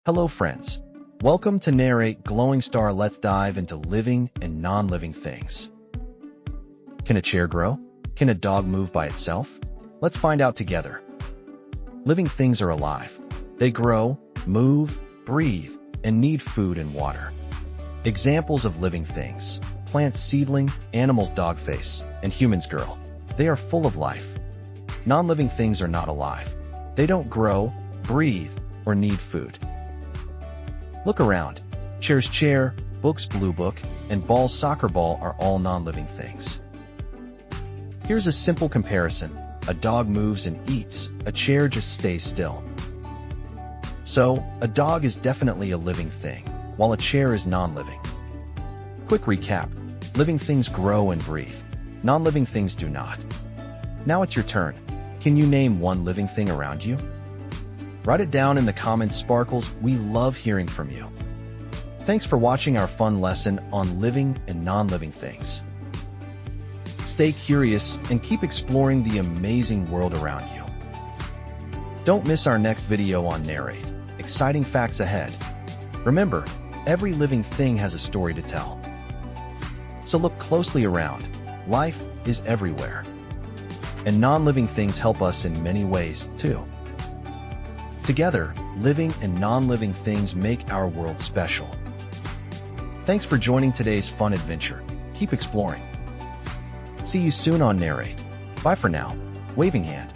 Hello friends. Welcome to Narrate Glowing Star. Let's dive into living and non-living things. Can a chair grow? Can a dog move by itself? Let's find out together. Living things are alive. They grow, move, breathe, and need food and water. Examples of living things: plants seedling, animals dog face, and humans girl. They are full of life. Non-living things are not alive. They don't grow, breathe, or need food. Look around. Chairs chair, books blue book, and balls soccer ball are all non-living things. Here's a simple comparison. A dog moves and eats, a chair just stays still. So, a dog is definitely a living thing, while a chair is non-living. Quick recap. Living things grow and breathe. Non-living things do not. Now it's your turn. Can you name one living thing around you? Write it down in the comments, Sparkles. We love hearing from you. Thanks for watching our fun lesson on living and non-living things. Stay curious and keep exploring the amazing world around you. Don't miss our next video on Narrate. Exciting facts ahead. Remember, every living thing has a story to tell. So look closely around. Life is everywhere. And non-living things help us in many ways, too. Together, living and non-living things make our world special. Thanks for joining today's fun adventure. Keep exploring. See you soon on Narrate. Bye for now. Waving hand.